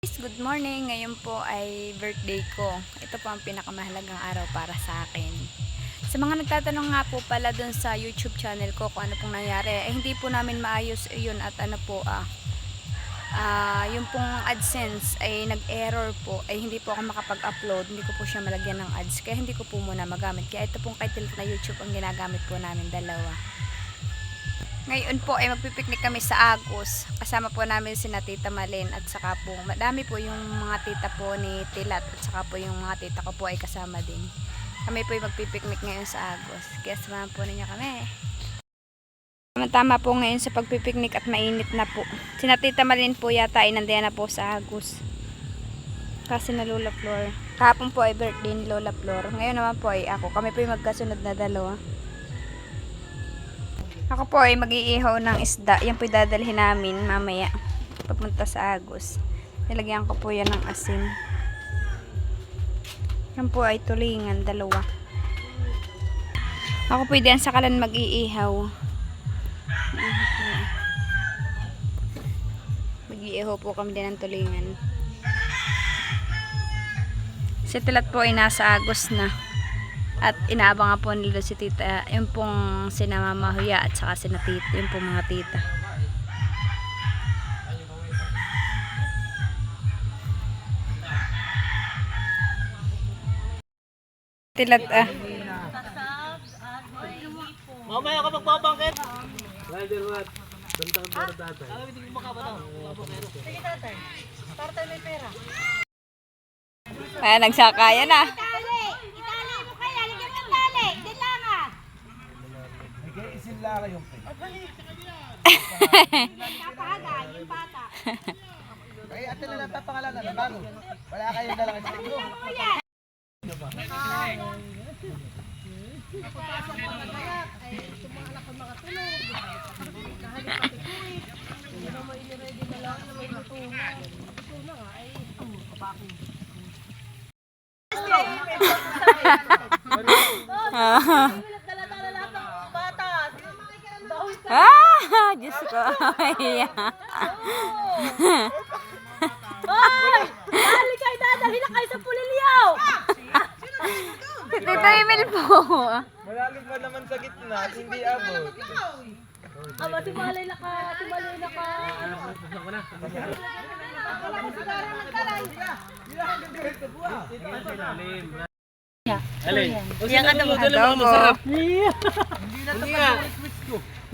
Good morning. Ngayon po ay birthday ko. Ito po ang pinakamahalagang araw para sa akin. Sa mga nagtatanong nga po pala dun sa YouTube channel ko kung ano pong nangyari, hindi po namin maayos yun at yung pong AdSense ay nag-error po, ay hindi po ako makapag-upload, hindi ko po siya malagyan ng ads, kaya hindi ko po muna magamit. Kaya ito pong kay Tilt na YouTube ang ginagamit po namin dalawa. Ngayon po ay magpipiknik kami sa Agus. Kasama po namin si Tita Malin at saka po madami po yung mga tita po ni Tilat at saka po yung mga tita ko po ay kasama din. Kami po ay magpipiknik ngayon sa Agus. Kaya samahan po ninyo kami. Tama po ngayon sa pagpipiknik at mainit na po. Si Tita Malin po yata ay nandiyan na po sa Agus. Kasi na Lola Flor. Kahapon po ay birthday ni Lola Flor. Ngayon naman po ay ako. Kami po ay magkasunod na dalawa. Ako po ay mag-iihaw ng isda. Yan po dadalhin namin mamaya papunta sa Agus. Nilagyan ko po yan ng asin. Yan po ay tulingan, dalawa. Ako po diyan sa kalan mag-iihaw. Mag-iihaw po kami din ng tulingan. Si Tilat po ay nasa Agus na. At inaabangan po nila si tita, yung pong sina Mama Huya at saka sina tita, yung pong mga tita. Tilat Mamaya ka magpapangkit. Rider what? Bantang para tatay. Hindi ko makabataw. Sige tatay. Para tayo may pera. Ayan, nagsakaya na. Lara yung pay. Kapahaga, yung bata. Kaya ate na lang papangalanan na bago. Wala kayong dalawa sa siguro. Napapasok pa na kaya, ay tumahalak ang mga tulog. Kahit pati kuwit. Hindi na may ready na lang na may tutungan. Tutungan nga, ay kapako. Diyos ko. Hoy! Dali kayo, dadalhin na kayo sa Pulilyaw! Tito Emil po. Malalim pa naman sa gitna, hindi abot. Aba, simalay na ka, simalay na ka. Alin? Yang ano mo? Adobo. Hindi nga.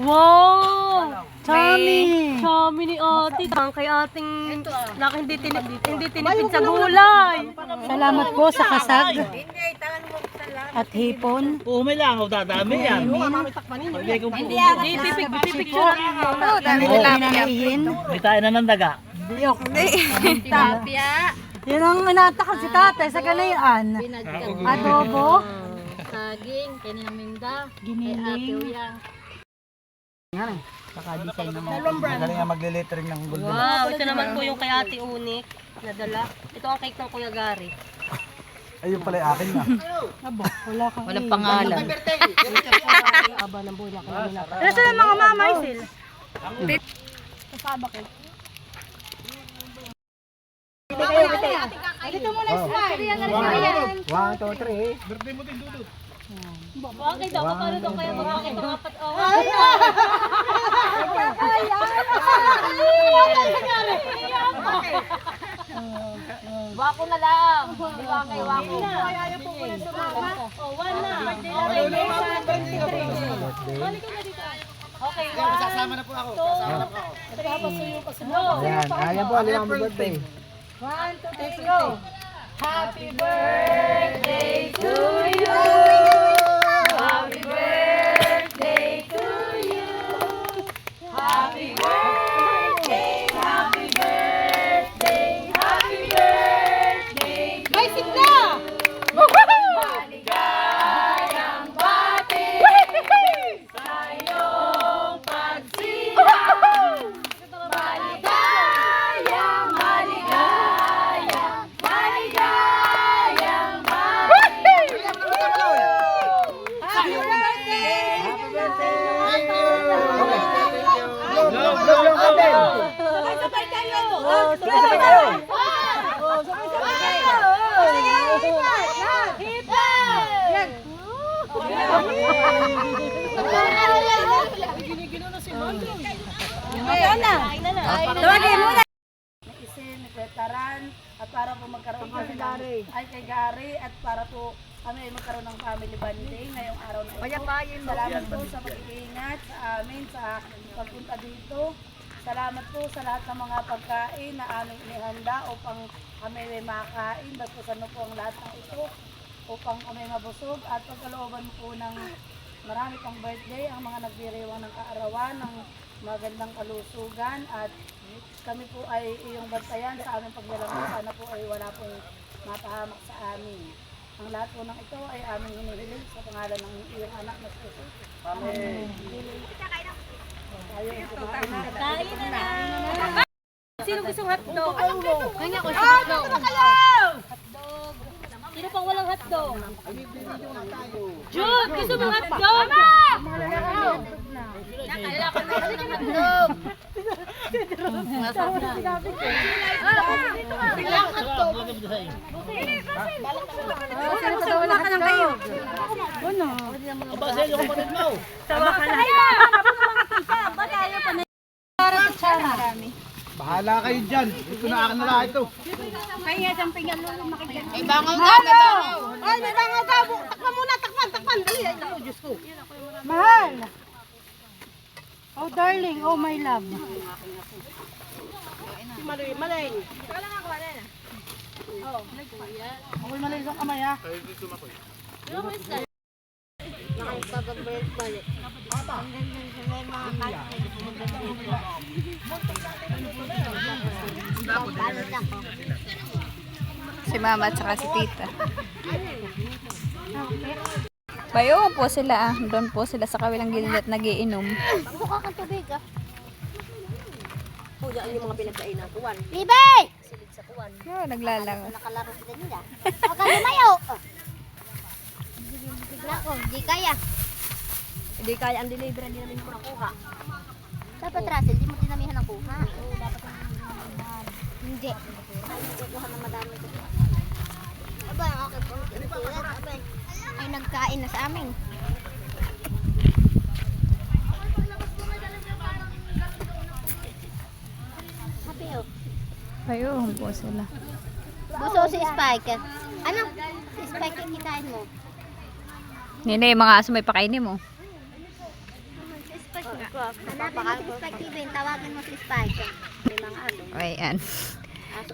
Wow! Chami! Chami ni ate. Kay ating hindi tinipid sa gulay. Salamat po sa kasag at hipon. Oo, may langaw dadami yan. Hindi, pipicture mo. Oh, dami Oo, nila. pinanaihin. May tayo na ng daga. Tapia. Yun ang inatakal si tatay sa ganayan. Adobo, Saging, kaninang minda. giniling. Magaling nga magle-lettering ng buldo. Wow, ito naman po yung kay Ate Unik na dala. Ito ang cake ng Kuya Gary. Ayun pala yung akin na. Aba, wala kang Walang pangalan. Aba ng buhay na kayo nila. Nasaan ang mga mama, Isil? Dito muna smile. 1, 2, 3. Bakit ako paano daw kaya bakit ang apat oh. Wako na lang. Di ba kay wako? Kaya po muna sa mama. Oh, one na. Okay, 23. Okay, sasama na po ako. Sasama na po ako. Tapos yung kasunod. Ayan, ayan po, alam mo birthday. 1, 2, 3, go. Happy birthday to you. Happy birthday to you. Happy birthday, happy birthday, happy birthday. Basic na! Maligayang bati sa iyong pagsilang. Maligayang, maligayang, maligayang bati. Tawagin mo na. Isin, veteran, at para po magkaroon kami ay kay Gary, at para po kami ay magkaroon ng family bonding ngayong araw na ito. Salamat po sa pag-iingat sa amin sa pagpunta dito. Salamat po sa lahat ng mga pagkain na aming inihanda upang kami ay makain. Basta po ang lahat ng ito upang kami mabusog at pagkalooban po ng marami pang birthday ang mga nagdiriwang ng kaarawan ng magandang kalusugan, at kami po ay iyong bantayan sa aming paglalaro. Sana po ay wala pong mapahamak sa amin. Ang lahat po ng ito ay aming hinihiling sa pangalan ng iyong anak na si Jesus. Amen. Tayo ay kumain na. Sino gusto hotdog? Kanya ko si hotdog. Sino pang walang hotdog? Jude, gusto mo hotdog? Wala ka lang kayo. Aba, sa iyo kapatid mo. Sawa ka lang. Bahala kayo dyan. Ito na akin na lahat ito. Kaya jumping yan lolo makikita. Ay, bangaw ka, may bangaw. Ay, may bangaw ka. Takpan muna, takpan. Dali, ay, naku, Diyos ko. Mahal. Oh darling, oh my love. Si Maloy, Malay. Ako'y malinis ang kamay ha. Nakapag-balik-balik. Si mama at saka si tita. Bayo po sila ah. Doon po sila sa kawilang gilid at nagiinom. Mukha kang tubig, ah. Diyan yung mga pinagkainan. Tuwan. Bibi! Silid sa tuwan. Oh, naglalaro. Nakalaro sila nila. Huwag ka lumayo. Nako, di kaya. Hindi kaya ang delivery, hindi namin ko nakuha. Dapat Russell, di mo dinamihan ang kuha. Hindi. Kuha ng madami. Aba, ang aking pang pinitulan. Aba, ay nagkain na sa amin. Happy, oh. Bayo po sila. Buso si Spike. Ano? Si Spike yung kitain mo. Nina, yung mga aso may pakainin mo. Si Spike nga. Hanapin mo si Spike, Steven. Tawagan mo si Spike. May mga ano. Ayan.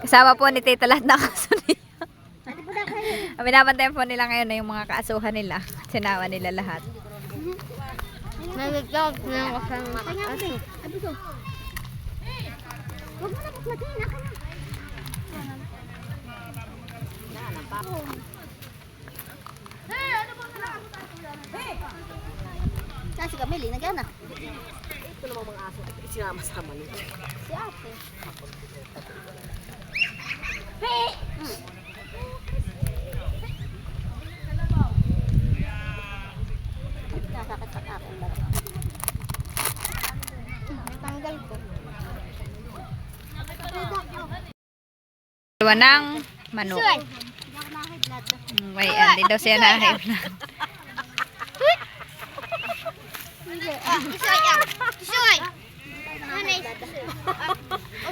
Kasama po ni tita lahat ng aso niya. Ano po na kayo? Binabantayan po nila ngayon na yung mga kaasuhan nila. Sinama nila lahat. Nagagawag na ako sa mga aso. Abuso. Huwag mo na pagmatiin. Ako na. Kasi Camille, nagyan na. Ito namang mga aso. Sinama-sama nito. Si ate. Nasakit sa akin. Natanggal ko. Dalawa ng manok. Suy! Hindi ako nakahiblat. Ayan, di daw siya nahihip na. Suy! Suy! Hanay!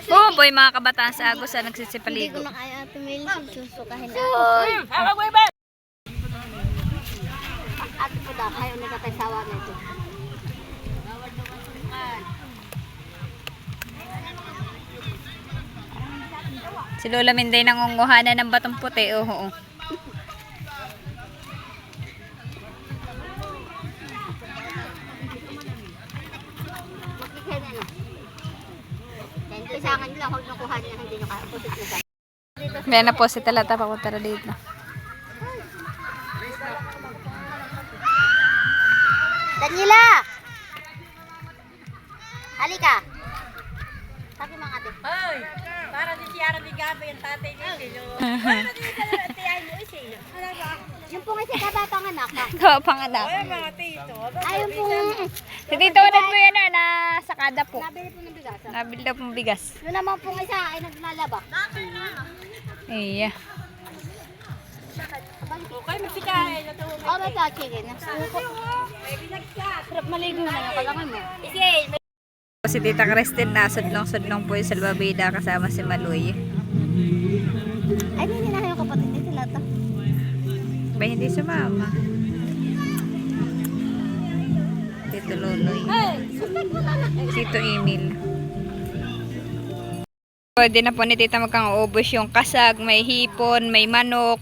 Oh boy, mga kabataan sa Agos na Hindi nagsisipaligo. ko na kaya tumili. Susukahin ako. Ate po daw, ayaw na tatay sawa na ito. Si Lola Minday nangunguhanan ng batong puti. Oo. Makikita na. Hindi sa akin lang, huwag nakuha niya, hindi nyo kaya. Pusit na sa Kaya na po si Talata papunta na dito. Daniela! Halika! Sabi mga ate. Ay! Para di siya ni Gabi ang tatay nito. Yung pong isa kapapanganak ka. Gawa panganak. Mga tito. Ay, yung pong Si Tito ulit po yan na sakada po. nabili po ng bigas. Nabili daw pong bigas. Yung naman pong isa ay naglalaba. Iya. Okay, magsikain. Oh, may chicken. Sarap maligo na yung kalangan mo. Sige. Si Tita Christine na sudlong-sudlong po yung salbabida kasama si Maloy. Ay, hindi na yung kapatid ni Tilata. Ba hindi sumama? Tito Loloy. Tito Emil. Pwede na po ni Tita magkang-ubos yung kasag, may hipon, may manok,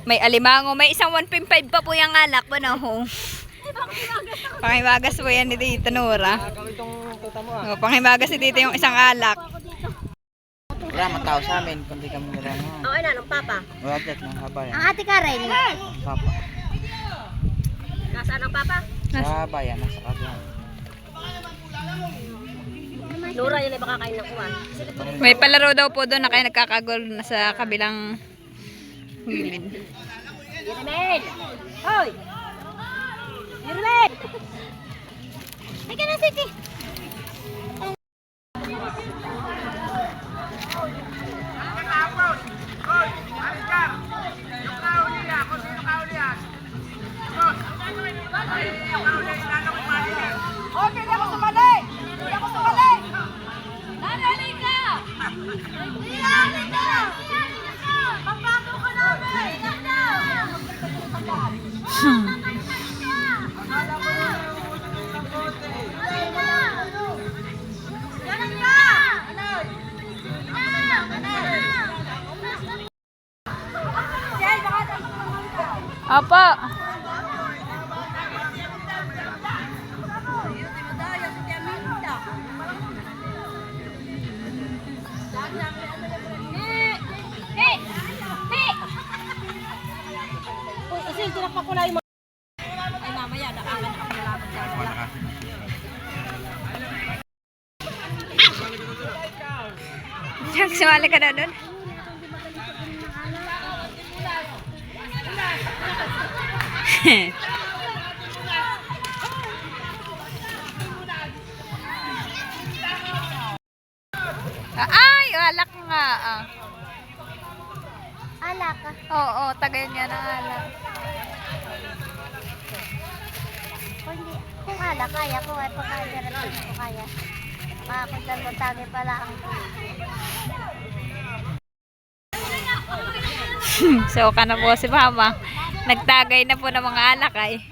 may alimango, may isang 1.5 pa po yung alak. Ano? Pangimagas po yan ni Tita Nora. Pangimagas ni Tita yung isang alak. Wala man tao sa amin, kundi kami nila. Okay na, nung papa. Wala dyan, ng habayan. Ang ate Karen. Papa. Nasaan ang papa? Sa bayan, nasa kabilang. Nora, yun ay baka kain ng kuwan. May palaro daw po doon na kayo nagkakagol na sa kabilang gilid. Yirmel! Hoy! Yirmel! Ay, ka na, City. Okay, hindi ako sumali! Hindi ako sumali! Nanali ka! Nanali ka! Pagbago ka namin! Apa? Uy, isin, tinakpak ko na yung mga... Ay, mamaya, nakakan ako nalaman dyan. Jack, sumali ka na doon. Ay, alak nga. Ah. Alak ka. Oo, tagay niya ng alak. Kung alak, kaya ko. Ay, pagkakarating ko kaya. Makakundan mo tagi pala ang... So, ka na po si Mama. Nagtagay na po ng mga alak ay.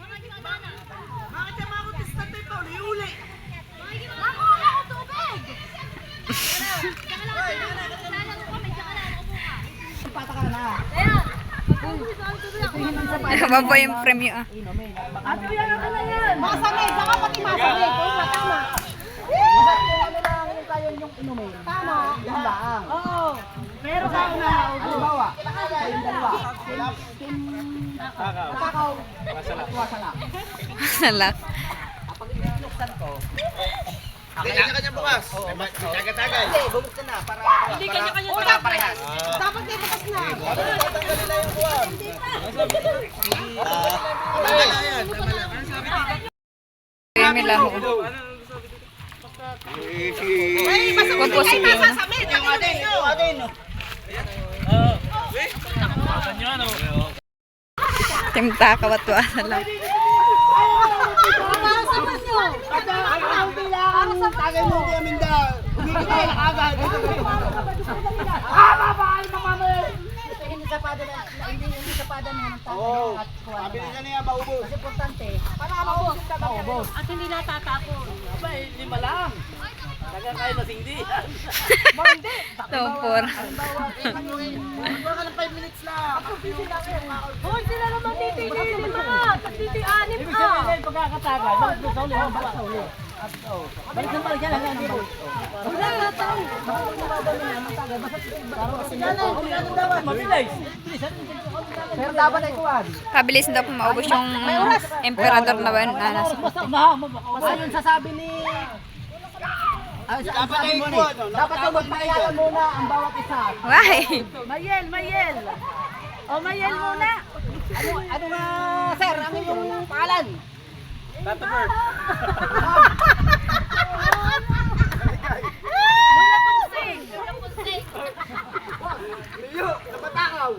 Ano po yung premyo ah? Masanay, saka pati masanay. Kung matama. Tama. Yan lang. Oo. Pero ka na. Halimbawa, kayong dalawa. Team Kakao. Wasala. Alak. Kanya-kanya bukas. Tagay-tagay. Hindi, bubuk ka na. Hindi, kanya-kanya para parehas. Dapat di bukas na. Tatanggalin na yung buwan. Tama na yan. Emil ako. Kung po si Ping. Timta kawatwa sa lang. Tagay mo di aminda. Umigit na agad. Hindi sapada na ng Oo. at kuwan. Mabilis na niya maubos. Kasi importante, para maubos. Maubos. At hindi natatapon. Aba, 5 lang. Taga kayo masindi. Tumpor. Magwa ka ng 5 minutes lang. Hoy, sila naman titigil mga. Tagtiti-anip Ibig ka. sabihin, pagkakatagal, balik mo sa uli, balik sa uli. Balik na balik yan, hanggang dito. Mabilis. Pero dapat ay kuwan. Pabilis daw po maubos yung emperador na bananas. Basta umahaw mo, baka Basta yung sasabi ni... Dapat ay buwan. Dapat ay magpakilala muna ang bawat isa. Why? Mayel, Mayel. O Mayel muna. Ano nga, sir, ang iyong pangalan? Tato bird. Lola Punsing. Liyo, napatakaw.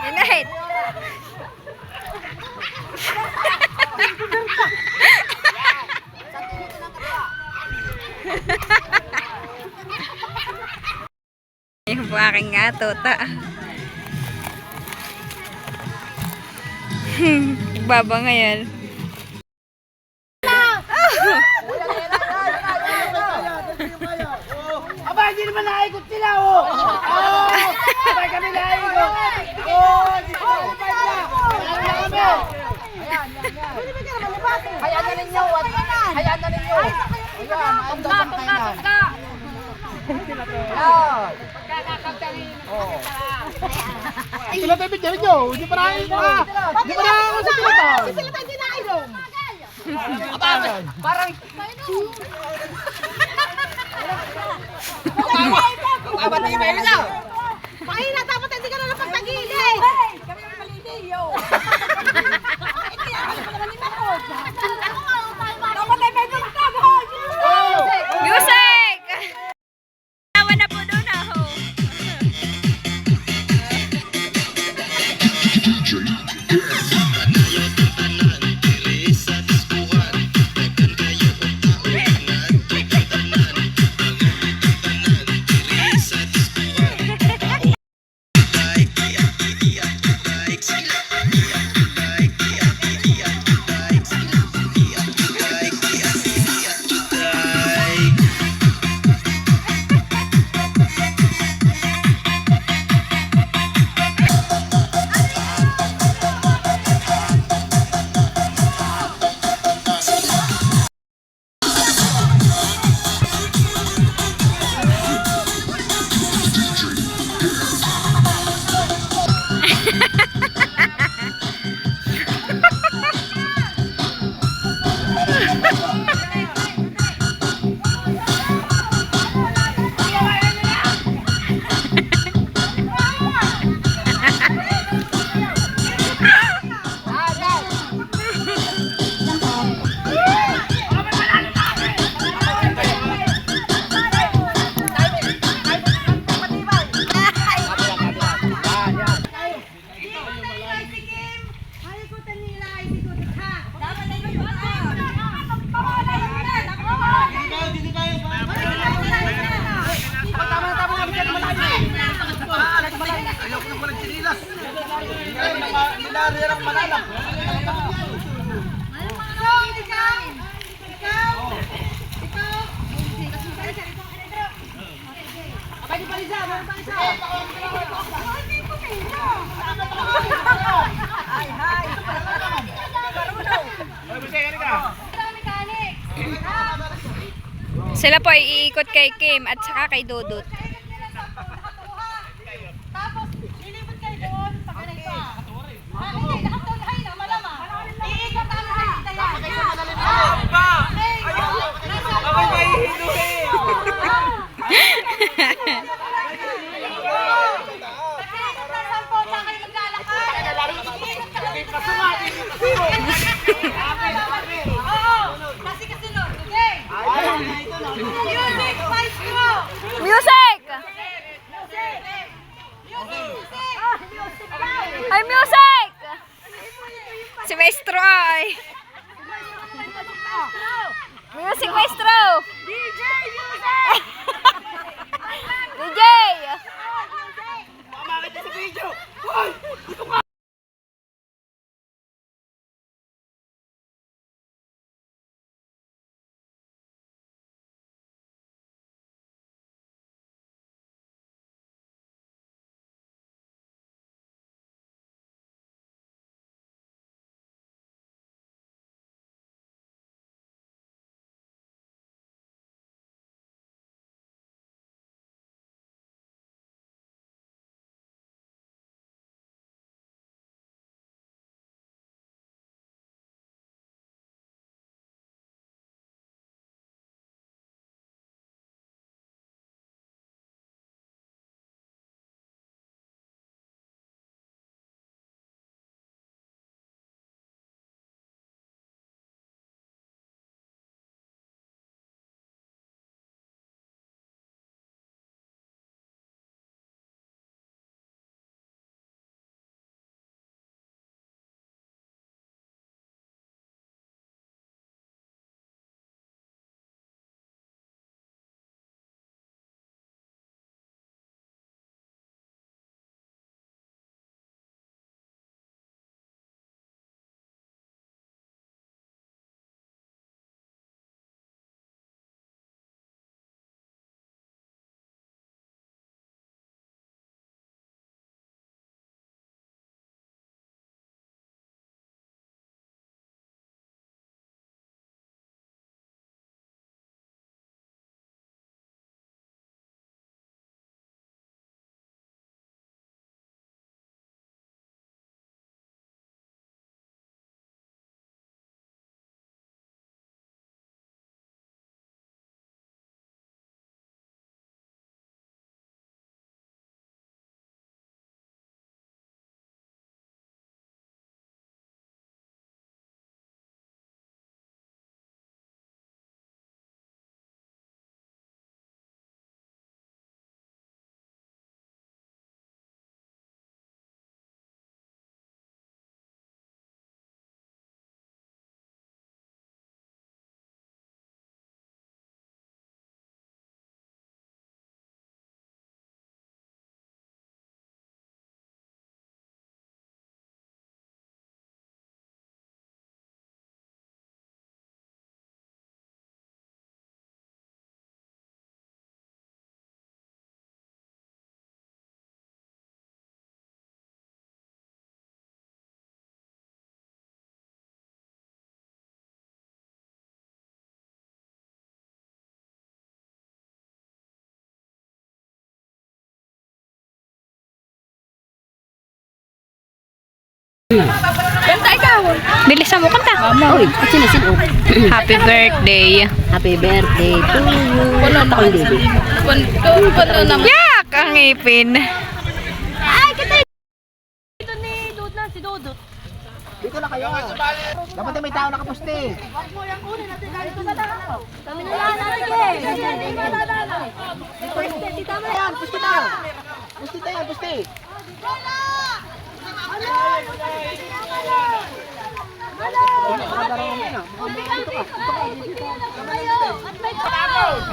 Yun na Yung po aking nga, tota. Baba ngayon. Aba, hindi naman naikot sila, oh! Oh! Aba, kami naikot! Oh! Dito na kami! Hayaan na ninyo. Hayaan na ninyo. Ayan, ando sa kainan. Sila tayo bigyan nyo! Hindi pa namin pa! Hindi pa namin ako sa sila! Sila tayo dinainom. Parang... Tama tayo ba yun lang? Mahina, dapat hindi ka na napagtagilid. Kami may maliliyo. Hindi, ako naman ni Marco. Dapat ay may pagtag. Music! Tawa na po doon ako. Sila po ay iikot kay Kim at saka kay Dudut. Tapos, lilipot kayo doon sa kanay pa. Hindi, nakatulhay na, malamang. Iikot ang nakikita yan. Music! Ay, music! Si Maestro ay. Music, Maestro! DJ! Music! DJ! Pamakit sa video! Hoy! Kanta ikaw. Bilisan mo kanta. Uy, kasi nasin Happy birthday. Happy birthday to you. Wala na akong libi. Yak! Ang ngipin. Dito na kayo. Dapat may tao nakapusti. Ayan, pusti na. Pusti tayo, pusti.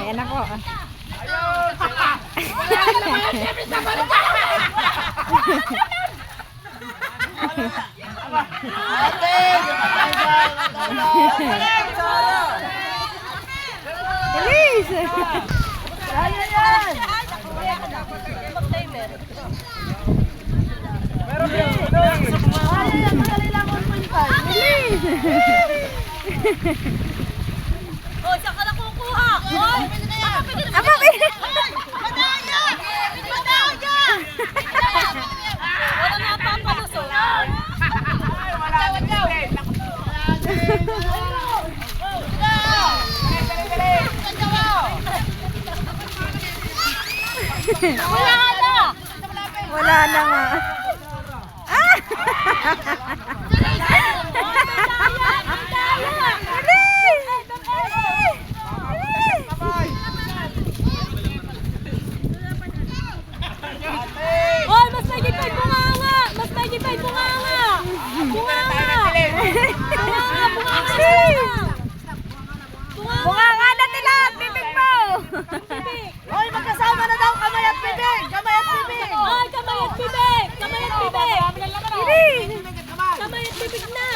Ayan ako. Oh, saan ka na kukuha? Hoy! Ako, Madaya! Madaya! Wala na papalusot. Wala na! wala na nga. Hoy, mas magipay bunganga! Mas magipay bunganga! Bunganga! Bunga nga na nila, bibig mo. Hoy, magkasama na daw kamay at bibig! Kamay at bibig! Hoy, kamay at bibig! Kamay at bibig! Kamay at bibig na!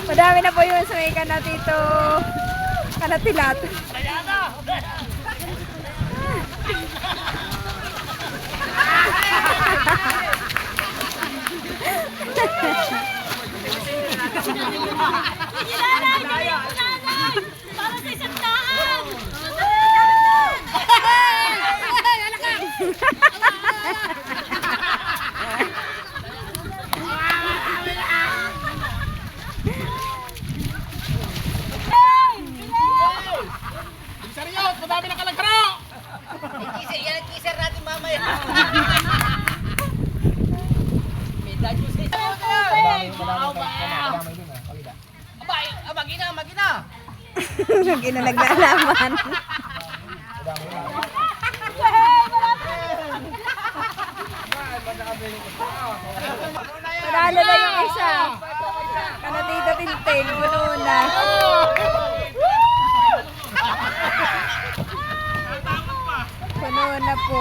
Madami na po yun sa may kanatito. Kanatilat. Para sa isang daan! Yung naglalaman. Panalo na yung isa. Kanatita Tintin, puno na. Puno na po.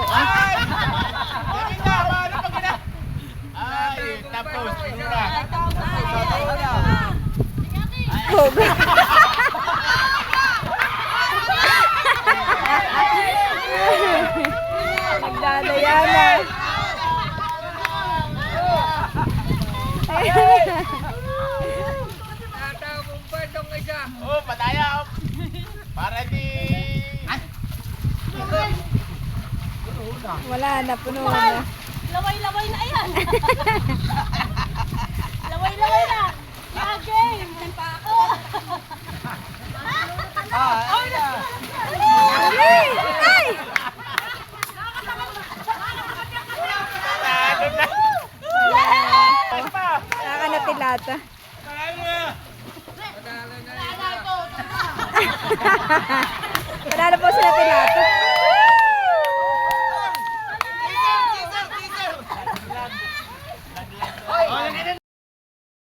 Nagdadaya na. Oh, pataya. Para di... Wala na, puno na. Laway-laway na yan! Laway-laway na! Yeah, game! Pa ako! Ay! Ay! Nakakanatilata. Panalo po sila Tilata.